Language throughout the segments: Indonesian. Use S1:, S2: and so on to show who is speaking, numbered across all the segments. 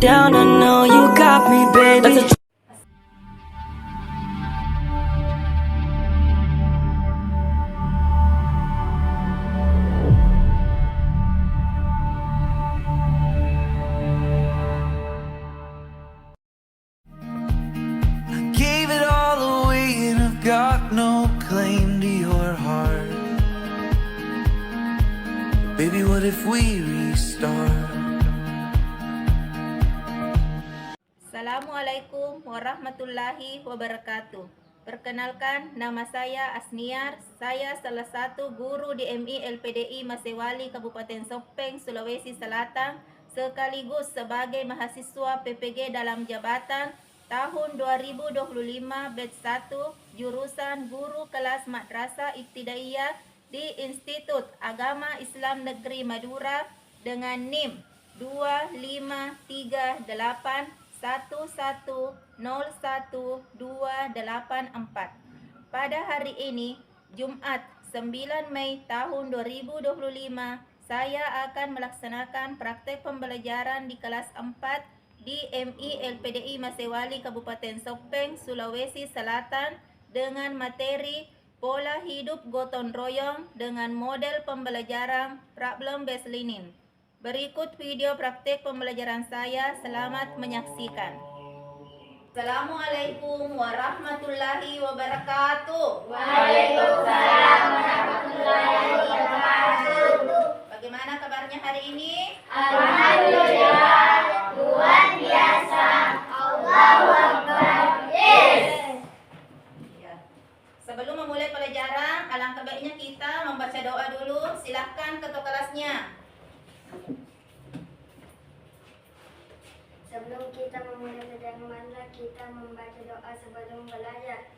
S1: down, I know you got me, baby.
S2: Gave it all away and I've got no claim to your heart. Baby, what if we restart?
S3: Assalamualaikum warahmatullahi wabarakatuh. Perkenalkan, nama saya Asniar. Saya salah satu guru di MI LPDI Masewali Kabupaten Sopeng, Sulawesi Selatan, sekaligus sebagai mahasiswa PPG dalam jabatan tahun 2025 batch 1 jurusan Guru Kelas Madrasah Ibtidaiyah di Institut Agama Islam Negeri Madura dengan NIM 25381101284. Pada hari ini, Jumat 9 Mei tahun 2025, saya akan melaksanakan praktek pembelajaran di kelas 4 di MI LPDI Masewali Kabupaten Sopeng, Sulawesi Selatan dengan materi Pola Hidup Gotong Royong dengan model pembelajaran Problem Based Learning. Berikut video praktek pembelajaran saya. Selamat menyaksikan. Assalamualaikum warahmatullahi wabarakatuh.
S4: Waalaikumsalam warahmatullahi wabarakatuh.
S3: Bagaimana kabarnya hari ini?
S4: Alhamdulillah, luar biasa. Allahu Akbar. Yes.
S3: Ya. Sebelum memulai pelajaran, alangkah baiknya kita membaca doa dulu. Silahkan ketua kelasnya.
S4: Sebelum kita memulai pelajaran, marilah kita membaca doa sebelum belajar.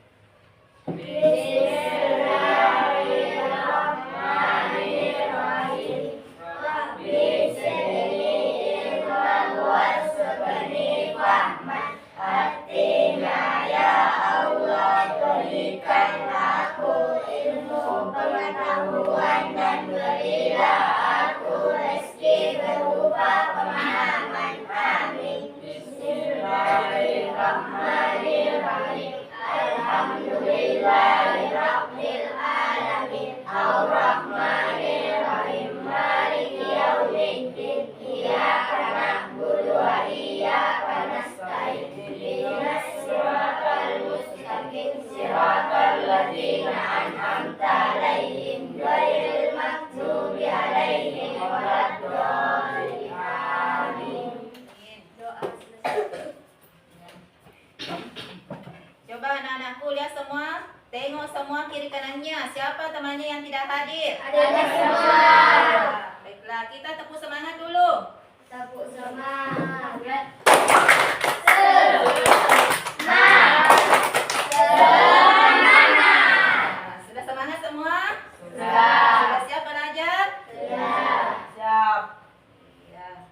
S4: Bismillahirrahmanirrahim. Rabbi sirli ilman warzuqni fahman. Artinya ya Allah, berikan aku ilmu pengetahuan dan berilah aku rezeki berupa pemahaman. Amin. Bismillahirrahmanirrahim. Alhamdulillahirabbil alamin. Ar-Rahmanir-Rahim. Maliki yaumiddin. Iyyaka na'budu wa iyyaka nasta'in. Ihdinas siratal mustaqim. Siratal ladzina an'amta 'alaihim ghairil maghdubi 'alaihim waladdallin. Amin. Doa selesai.
S3: Coba anak-anakku lihat semua, tengok semua kiri kanannya. Siapa temannya yang tidak hadir?
S4: Ada semua.
S3: Baiklah, kita tepuk semangat dulu.
S4: Tepuk semangat.
S3: Sudah semangat semua?
S4: Sudah.
S3: Sudah siap belajar?
S4: Sudah.
S3: Siap. Ya.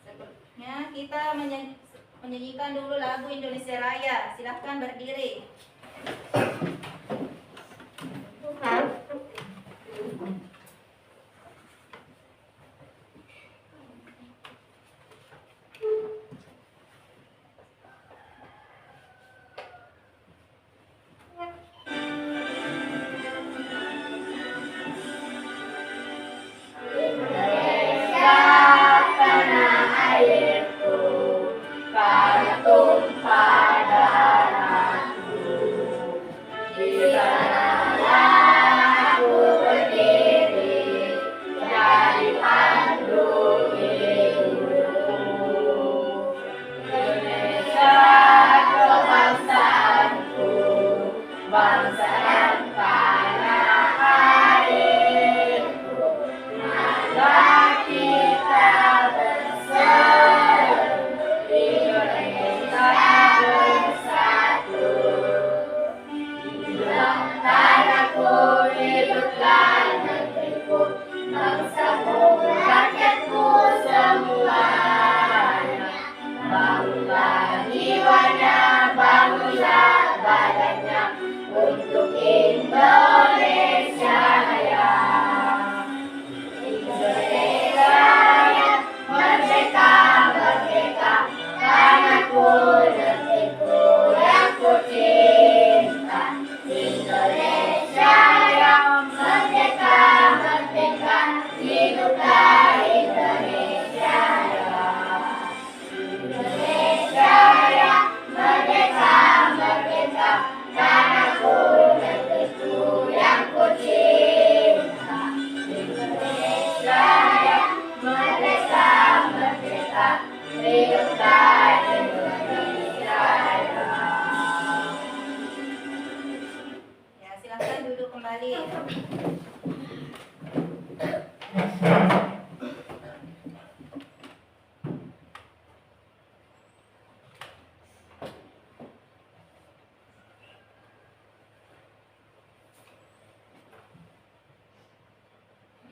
S3: Sepertinya kita menyanyikan dulu lagu Indonesia Raya. Silahkan berdiri.
S4: Indonesia tanah airku, kau tumpah darahku. Di sanalah aku berdiri, jadi pandu hidupku. Indonesia kebangsaanku, bangsa dan tanah airku. Marilah kita bersatu, Indonesia bersatu. Hidup tanahku, hiduplah negeriku, bangsaku, rakyatku semuanya. Bangunlah jiwanya, bangunlah badannya untuk
S3: kembali.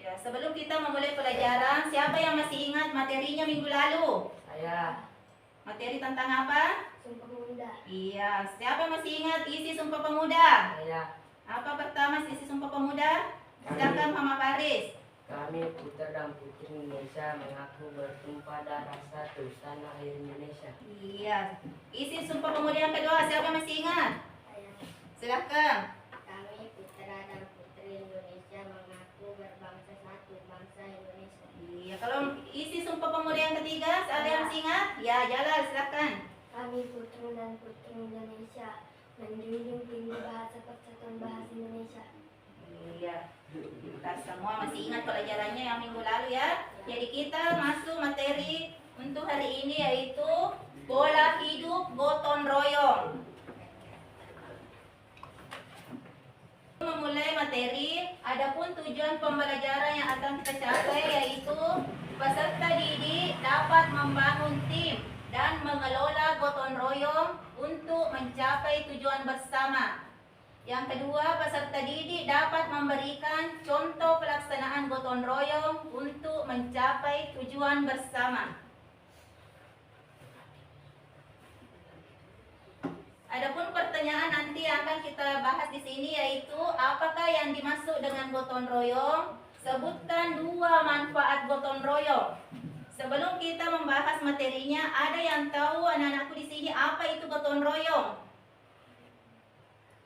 S3: Ya, sebelum kita memulai pelajaran, siapa yang masih ingat materinya minggu lalu?
S1: Saya.
S3: Materi tentang apa?
S4: Sumpah Pemuda.
S3: Iya, siapa yang masih ingat isi Sumpah Pemuda?
S1: Saya.
S3: Apa pertama isi Sumpah Pemuda? Silakan Mama Faris.
S1: Kami putra dan putri Indonesia mengaku bertumpah darah satu tanah air Indonesia.
S3: Iya. Isi Sumpah Pemuda yang kedua, siapa yang masih ingat?
S4: Saya.
S3: Silakan.
S4: Kami putra dan putri Indonesia mengaku berbangsa satu, bangsa Indonesia.
S3: Iya, kalau isi Sumpah Pemuda yang ketiga, ada yang masih ingat? Ya, Jalal, silakan.
S4: Kami putra dan putri Indonesia menjunjung tinggi bahasa persatuan bahasa Indonesia.
S3: Iya. Kita semua masih ingat pelajarannya yang minggu lalu ya. Jadi kita masuk materi untuk hari ini yaitu pola hidup gotong royong. Memulai materi, adapun tujuan pembelajaran yang akan kita capai yaitu peserta didik dapat membangun tim dan mengelola gotong royong untuk mencapai tujuan bersama. Yang kedua, peserta didik dapat memberikan contoh pelaksanaan gotong royong untuk mencapai tujuan bersama. Adapun pertanyaan nanti yang akan kita bahas di sini yaitu apakah yang dimaksud dengan gotong royong? Sebutkan 2 manfaat gotong royong. Sebelum kita membahas materinya, ada yang tahu anak-anakku di sini apa itu gotong royong?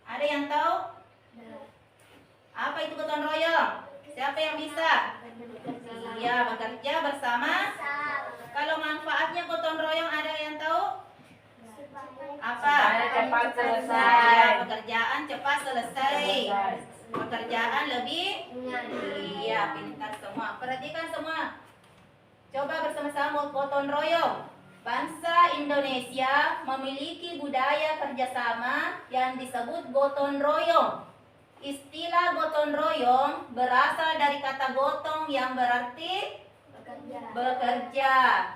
S3: Ada yang tahu? Apa itu gotong royong? Siapa yang bisa? Iya, bekerja bersama. Kalau manfaatnya gotong royong ada yang tahu? Apa?
S1: Cepat selesai.
S3: Iya, pekerjaan cepat selesai. Pekerjaan lebih? Iya, pintar semua. Perhatikan semua. Coba bersama-sama gotong royong. Bangsa Indonesia memiliki budaya kerjasama yang disebut gotong royong. Istilah gotong royong berasal dari kata gotong yang berarti bekerja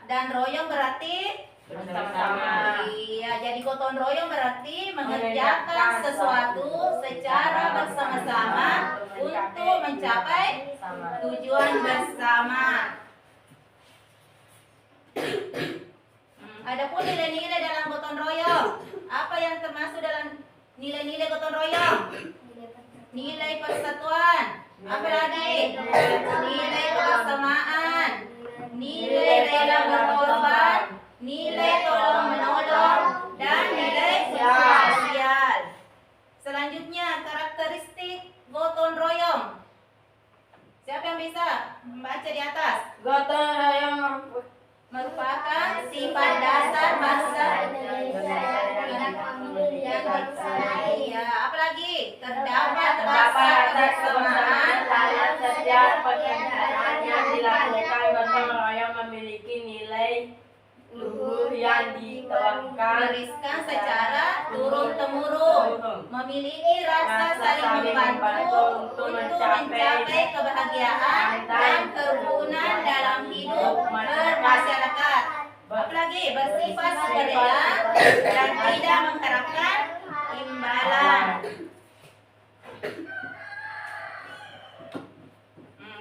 S3: dan royong berarti
S1: Bersama-sama.
S3: Iya, jadi gotong royong berarti mengerjakan sesuatu secara bersama-sama untuk mencapai tujuan bersama. Adapun nilai-nilai dalam gotong royong, apa yang termasuk dalam nilai-nilai gotong royong? Nilai persatuan. Apa lagi? Nilai kebersamaan. Nilai rela berkorban. Nilai tolong menolong dan nilai sosial. Selanjutnya karakteristik gotong royong. Siapa yang bisa membaca di atas?
S1: Gotong royong
S3: Merupakan sifat dasar bangsa. Ya, apalagi terdapat rasa kebersamaan.
S1: dalam setiap pekerjaan yang dilakukan. Gotong royong memiliki nilai luhur yang diterapkan
S3: Mewariskan secara turun-temurun, memiliki rasa saling membantu untuk mencapai kebahagiaan dan kerukunan dalam hidup bermasyarakat. Apalagi bersifat sukarela dan tidak mengharapkan imbalan.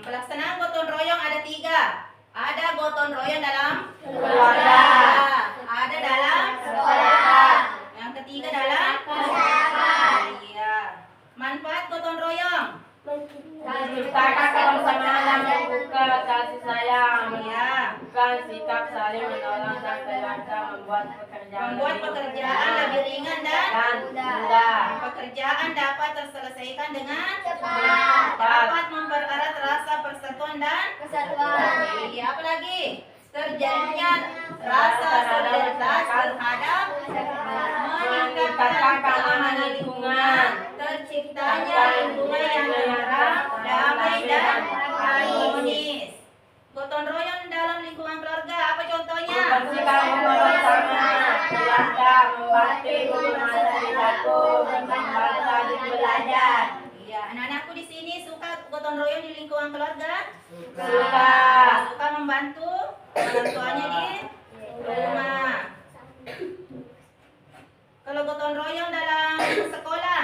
S3: Pelaksanaan gotong royong ada 3. Ada gotong royong dalam
S1: keluarga,
S3: ada dalam
S1: sekolah,
S3: yang ketiga dalam iya. Manfaat gotong royong.
S1: menciptakan kebersamaan yang membuka kasih sayang,
S3: Iya.
S1: bukan sikap saling menolong dan keluarga membuat pekerjaan
S3: Lebih ringan dan
S1: mudah.
S3: pekerjaan dapat terselesaikan dengan
S4: Cepat.
S3: dapat mempererat rasa persatuan dan
S4: Kesatuan.
S3: iya, apalagi terjadinya rasa solidaritas terhadap meningkatkan keamanan lingkungan, terciptanya lingkungan yang tentram, damai dan harmonis. Gotong royong dalam lingkungan keluarga apa contohnya?
S1: Bersihkan rumah bersama, keluarga membantu guru masa di dapur, membantu adik belajar.
S3: Iya, anak-anak royong di lingkungan keluarga?
S1: Suka.
S3: Suka membantu orang tuanya di rumah. Kalau gotong royong dalam sekolah,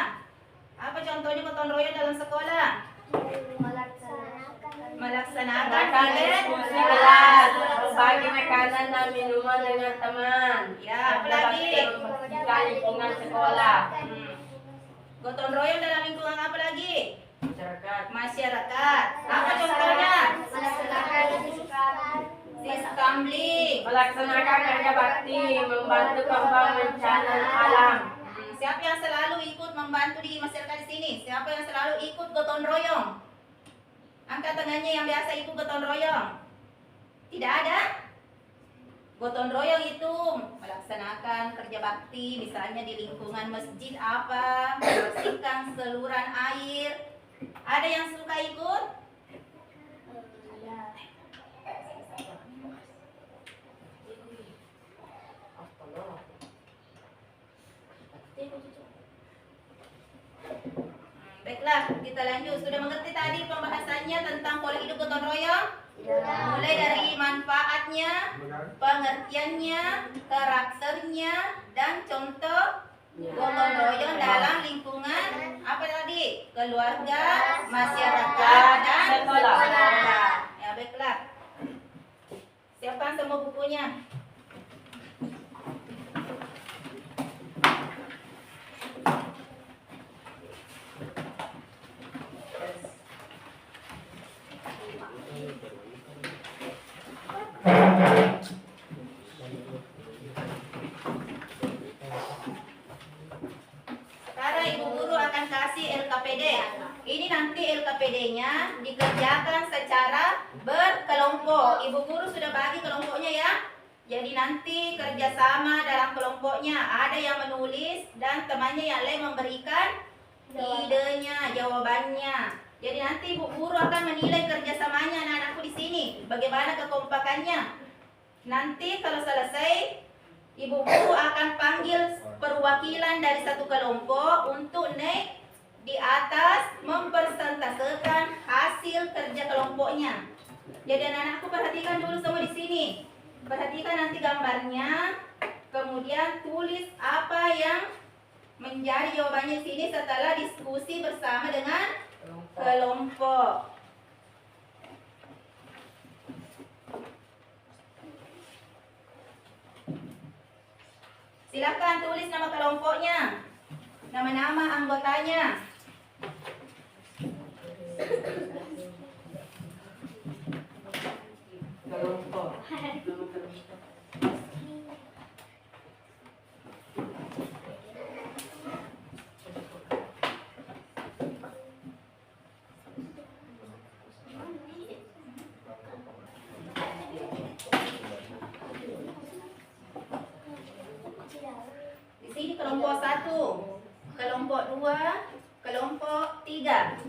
S3: apa contohnya gotong royong dalam sekolah? Melaksanakan
S1: Diskusi kelas, berbagi makanan dan minuman dengan teman.
S3: Ya, apa lagi?
S1: Membersihkan lingkungan sekolah.
S3: Gotong royong dalam lingkungan apa lagi?
S1: Masyarakat.
S3: Masyarakat. Apa contohnya? Sistambling.
S1: Melaksanakan kerja bakti, membantu korban bencana alam.
S3: Siapa yang selalu ikut membantu di masyarakat di sini? Siapa yang selalu ikut gotong royong? Angkat tangannya yang biasa ikut gotong royong. Tidak ada? Gotong royong itu melaksanakan kerja bakti, misalnya di lingkungan masjid apa, membersihkan saluran air. Ada yang suka ikut? Baiklah, kita lanjut. Sudah mengerti tadi pembahasannya tentang pola hidup gotong royong? Mulai dari manfaatnya, pengertiannya, karakternya, dan contoh gotong royong dalam lingkungan apa tadi? Keluarga, masyarakat, dan
S1: Sekolah.
S3: Ya, baiklah. Siapkan semua bukunya. Sekarang Ibu Guru akan kasih LKPD. Ini nanti LKPD-nya dikerjakan secara berkelompok. Ibu Guru sudah bagi kelompoknya ya. Jadi nanti kerjasama dalam kelompoknya. Ada yang menulis dan temannya yang lain memberikan idenya, jawabannya. Jadi nanti Ibu Guru akan menilai kerjasamanya anak-anakku di sini. Bagaimana kekompakannya. Nanti kalau selesai, Ibu Guru akan panggil perwakilan dari satu kelompok untuk naik di atas mempresentasekan hasil kerja kelompoknya. Jadi anak-anakku perhatikan dulu semua di sini. Perhatikan nanti gambarnya, kemudian tulis apa yang menjadi jawabannya di sini setelah diskusi bersama dengan kelompok. Silakan tulis nama kelompoknya, nama-nama anggotanya.
S1: Kelompok.
S3: Di sini kelompok 1, kelompok 2, kelompok 3.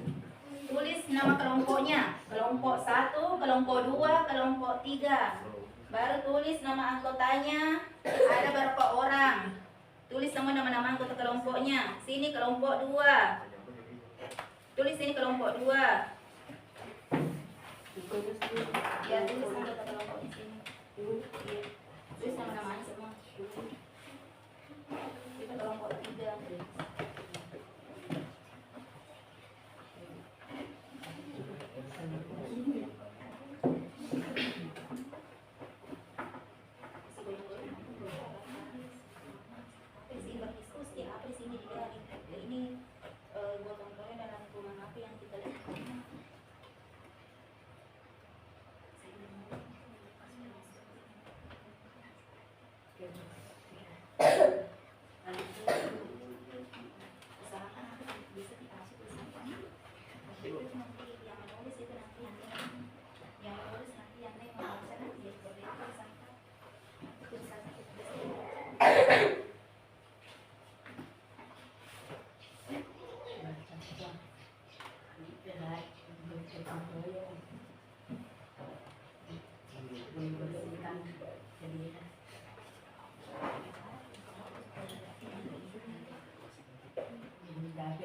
S3: Tulis nama kelompoknya. Kelompok 1, kelompok 2, kelompok 3. Baru tulis nama anggotanya. Ada berapa orang? Tulis semua nama-nama anggota kelompoknya. Sini kelompok 2. Tulis sini kelompok 2. Ya, tulis anggota kelompok di sini. Tulis nama-namanya semua. Kita kelompok 3.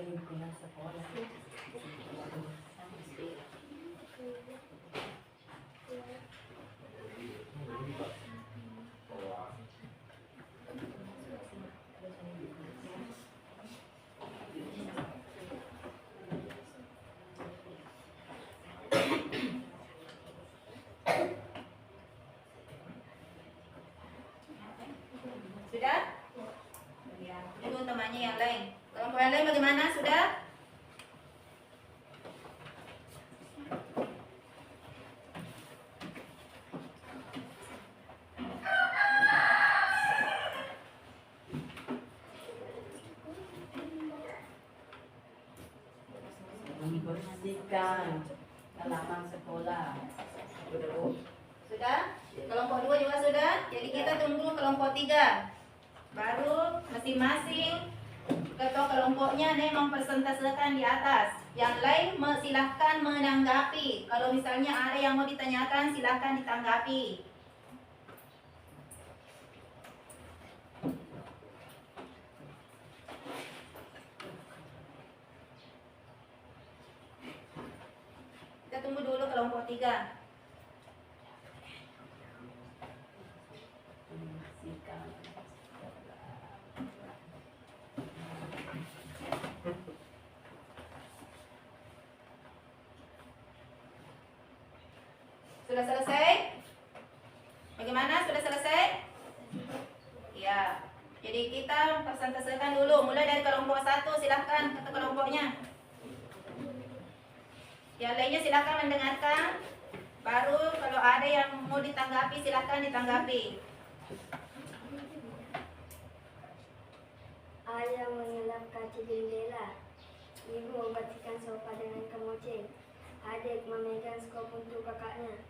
S1: Lingkungan sekolah. membersihkan halaman sekolah.
S3: Sudah? Kelompok 2 juga sudah? Jadi kita tunggu kelompok 3. Baru masing-masing ketua kelompoknya nih mempresentasikan di atas. Yang lain silahkan menanggapi. Kalau misalnya ada yang mau ditanyakan, silahkan ditanggapi. Kita tunggu dulu kelompok 3. Sudah selesai? Bagaimana? Sudah selesai? Ya. Jadi kita presentasikan dulu. Mulai dari kelompok 1, silahkan kata kelompoknya. Yang lainnya silahkan mendengarkan. Baru kalau ada yang mau ditanggapi, silahkan ditanggapi.
S4: Ayah mengelap kaca jendela. Ibu membersihkan sofa dengan kemoceng. Adik memegang skop untuk kakaknya.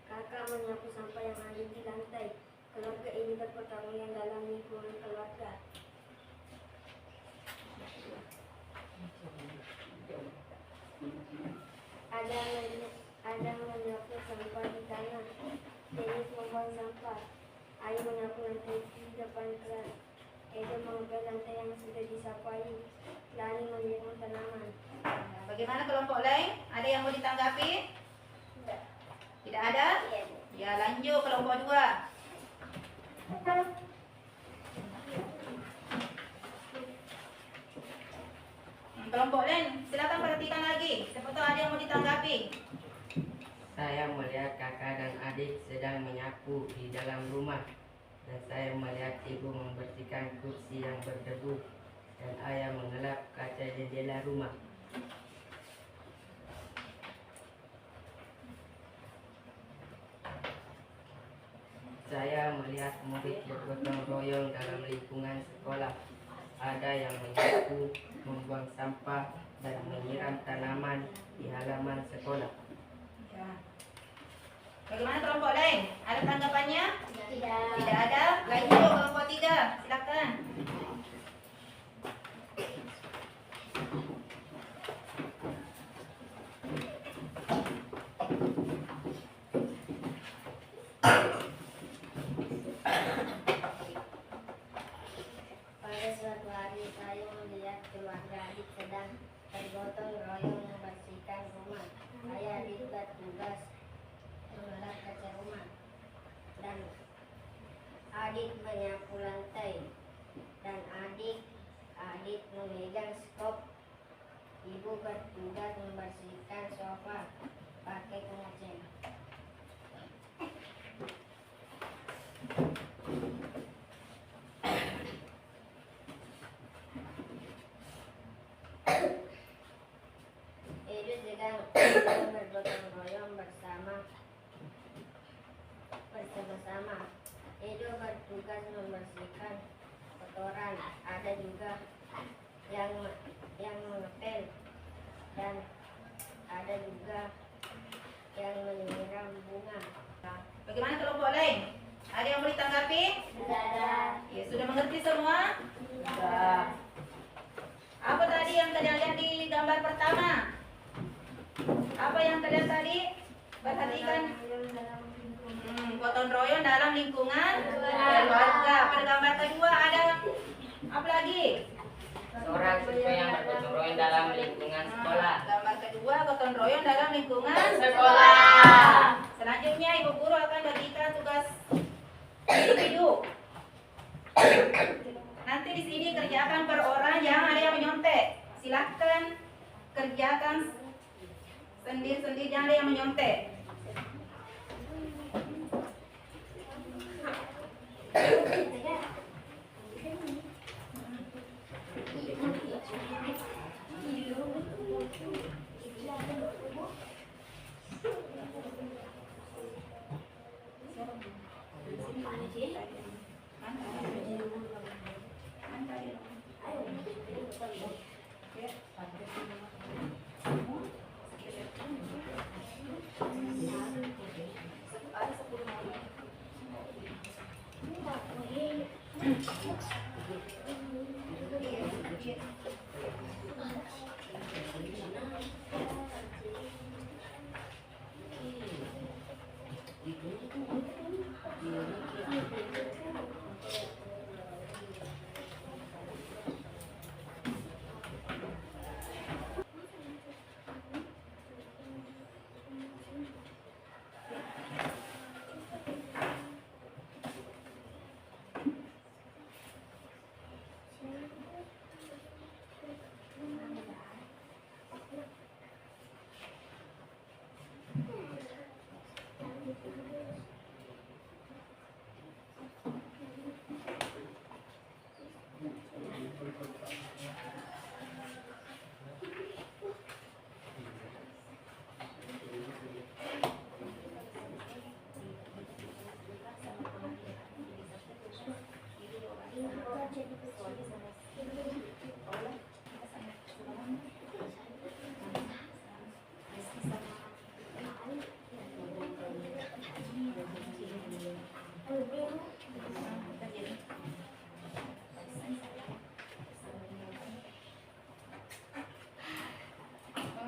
S4: Kakak menyapu sampah yang ada di lantai. Keluarga ini berpertarungan dalam lingkungan keluarga. Ada menyapu sampah di tanah. Dennis membuang sampah. Ayu menyapu lantai di depan kelas. Edo mengepel lantai yang sudah disapu Ayu. Lani menyiram tanaman.
S3: Bagaimana kelompok lain? Ada yang mau ditanggapi? Tidak ada? Ya, lanjut kelompok 2. Kelompok lain, silakan perhatikan lagi. Siapa tahu ada yang mau ditanggapi.
S5: Saya melihat kakak dan adik sedang menyapu di dalam rumah. Dan saya melihat ibu membersihkan kursi yang berdebu. Dan ayah mengelap kaca jendela rumah. Saya melihat murid bergotong royong dalam lingkungan sekolah. Ada yang menyapu, membuang sampah, dan menyiram tanaman di halaman sekolah.
S3: Ya. Bagaimana kelompok lain? Ada tanggapannya?
S4: Tidak.
S3: Tidak ada? Lanjut kelompok 3. Silakan.
S4: Pada suatu hari saya melihat keluarga adik sedang bergotong royong membersihkan rumah. Ayah adik bertugas mengelap kaca rumah dan adik menyapu lantai dan adik memegang skop. Ibu bertugas membersihkan sofa pakai pengecek. Edo sedang bergotong royong bersama-sama. Edo bertugas membersihkan kotoran. Ada juga yang mengepel dan ada juga yang menyiram bunga.
S3: Bagaimana kelompok lain? Ada yang mau ditanggapi?
S4: Tidak ada.
S3: Ya, sudah mengerti semua?
S1: Sudah.
S3: Apa tadi yang kalian lihat di gambar pertama? Apa yang kalian tadi perhatikan? Gotong royong dalam lingkungan keluarga. Pada gambar kedua ada apa lagi?
S5: Seorang siswa yang bergotong royong dalam lingkungan sekolah.
S3: Gambar kedua gotong royong dalam lingkungan
S1: Sekolah.
S3: Selanjutnya ibu guru akan bagikan tugas individu. Nanti di sini kerjakan per orang, jangan ada yang menyontek. Silahkan kerjakan sendiri-sendiri, jangan ada yang menyontek.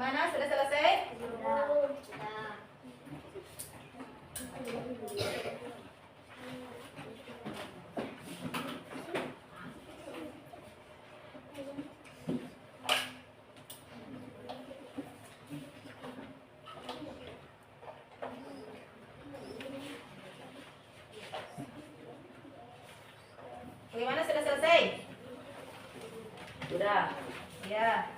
S3: Mana sudah selesai? Bagaimana sudah selesai?
S1: Sudah.
S3: Ya.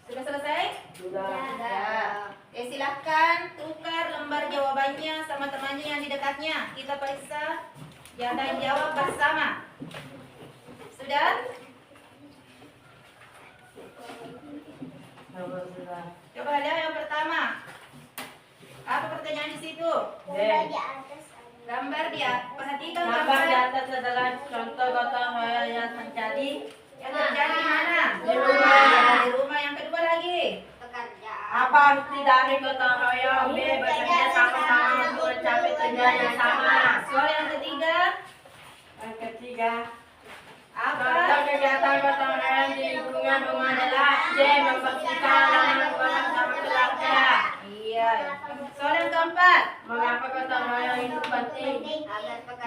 S3: Sudah selesai?
S1: Sudah.
S3: Sudah. Silakan tukar lembar jawabannya sama temannya yang di dekatnya. Kita periksa dan jawab bersama. Sudah?
S1: Sudah.
S3: Coba lihat yang pertama. Apa pertanyaan di situ? Gambar dia. Perhatikan
S1: Gambar di
S3: gambar.
S1: atas adalah contoh gotong royong yang terjadi
S3: Yang terjadi di mana?
S1: Di rumah.
S3: Di rumah. Yang kedua lagi.
S1: apa arti dari gotong royong? B. Bekerja sama-sama untuk mencapai tujuan yang sama.
S3: Soal yang ketiga.
S1: Yang ketiga,
S3: Apa?
S1: contoh kegiatan gotong royong di lingkungan rumah adalah C. Membersihkan halaman bersama keluarga.
S3: Iya. Soal yang keempat.
S1: Mengapa gotong royong itu penting?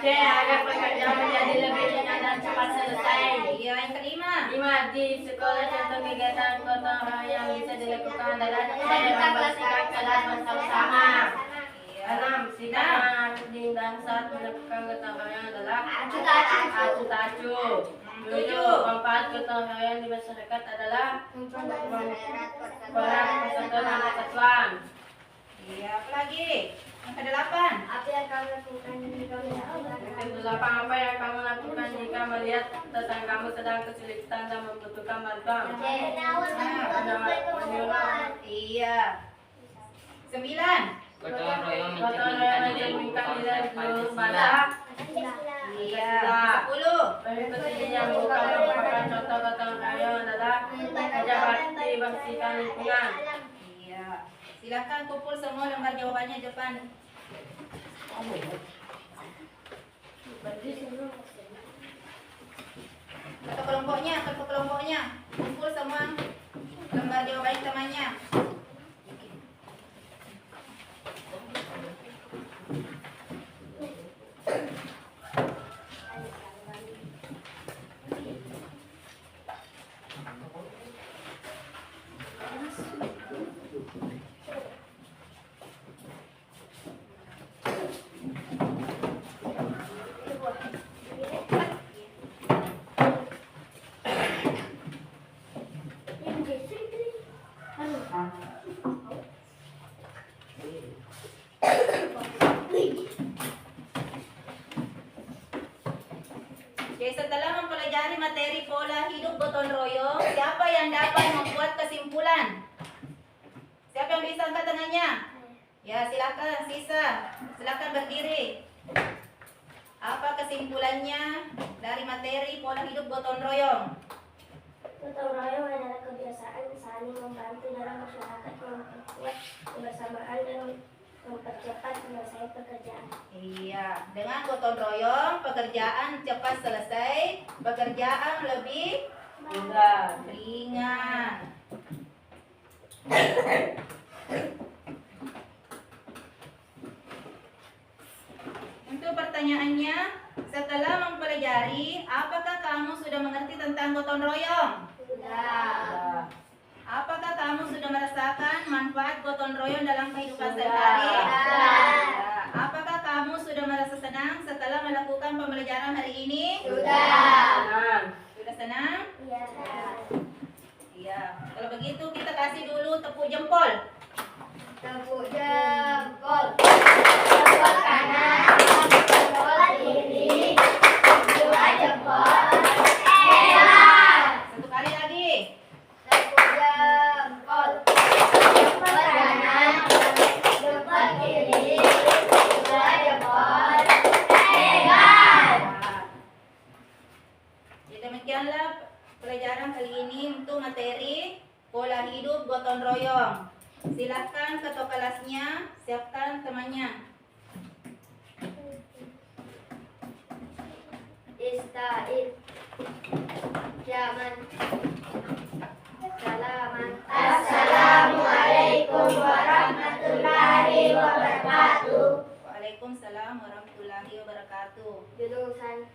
S1: C. Agar pekerjaan menjadi lebih ringan dan cepat selesai.
S3: Iya. Yang kelima.
S1: 5. Di sekolah contoh kegiatan gotong royong yang bisa dilakukan adalah C. Membersihkan kelas bersama-sama. 6. Sikap rajin dan saat melakukan gotong royong adalah acu-acu. 7. Manfaat gotong royong di masyarakat adalah mempererat persatuan dan kesatuan.
S3: Iya. Apa lagi? Yang kedelapan.
S4: Apa yang kamu lakukan jika
S1: Yang kedelapan, apa yang kamu lakukan jika melihat tetangga kamu sedang kesulitan dan membutuhkan bantuan?
S3: Iya. 9.
S5: Gotong royong
S1: Gotong royong mencerminkan nilai lulus bangsa.
S3: Iya. 10.
S1: Mengikuti yang bukan merupakan contoh gotong royong adalah kerja bakti bersihkan lingkungan.
S3: Iya. Silakan kumpul semua lembar jawabannya depan. Ketua kelompoknya. Kumpul semua lembar jawabannya temannya. Jadi setelah mempelajari materi pola hidup gotong royong, siapa yang dapat membuat kesimpulan? Siapa yang bisa angkat tangannya? Ya, silakan sisa. Silakan berdiri. Apa kesimpulannya dari materi pola hidup gotong royong?
S4: Gotong royong adalah kebiasaan saling membantu dalam masyarakat yang memperkuat kebersamaan dan mempercepat penyelesaian pekerjaan.
S3: Iya, dengan gotong royong pekerjaan cepat selesai, pekerjaan lebih ringan. Untuk pertanyaannya, setelah mempelajari, apakah kamu sudah mengerti tentang gotong royong?
S4: Sudah.
S3: Apakah kamu sudah merasakan manfaat gotong royong dalam kehidupan sehari-hari?
S4: Sudah.
S3: Apakah kamu sudah merasa senang setelah melakukan pembelajaran hari ini?
S4: Sudah.
S3: Sudah senang?
S4: Iya.
S3: Iya. Kalau begitu kita kasih dulu tepuk jempol.
S4: Tepuk jempol. Jempol kanan, jempol kiri, dua jempol.
S3: Satu kali lagi.
S4: Tepuk jempol. Jempol kanan, jempol kiri, dua jempol. Hebat.
S3: Ya, demikianlah pelajaran kali ini untuk materi pola hidup gotong royong. Silahkan ketua kelasnya siapkan temannya.
S4: Ista'id. Jaman. Salaman. Assalamualaikum warahmatullahi wabarakatuh.
S3: Waalaikumsalam warahmatullahi wabarakatuh.
S4: Jurusan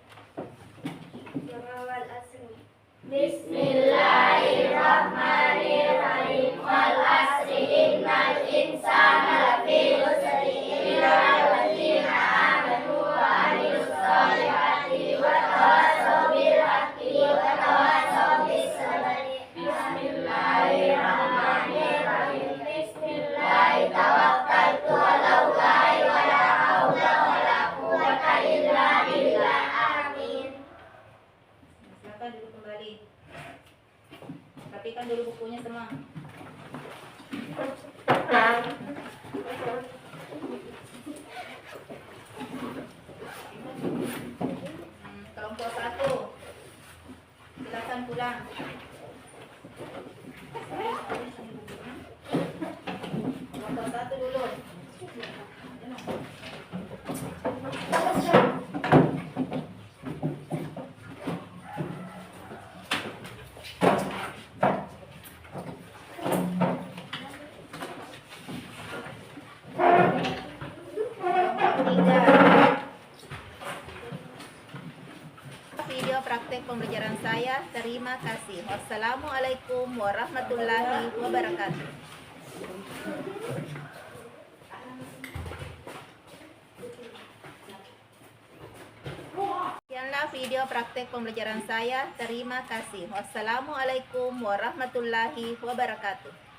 S4: yang awal asri.
S6: Bismillahirrahmanirrahim. Wal asri innal insana lafi khusri illa alladzina amanu wa amilus solihati wa tawassaw bil haqqi wa tawassaw bis sabri. Bismillahirrahmanirrahim. Bismillahi tawakkaltu 'alallahi wa la haula wa la quwwata illa billah. Amin.
S3: Silakan duduk kembali. Rapikan dulu bukunya semua. Kelompok 1. Silakan pulang. Kelompok 1 dulu. Video praktek pembelajaran saya. Terima kasih. Wassalamualaikum warahmatullahi wabarakatuh. Sekianlah video praktek pembelajaran saya. Terima kasih. Wassalamualaikum warahmatullahi wabarakatuh.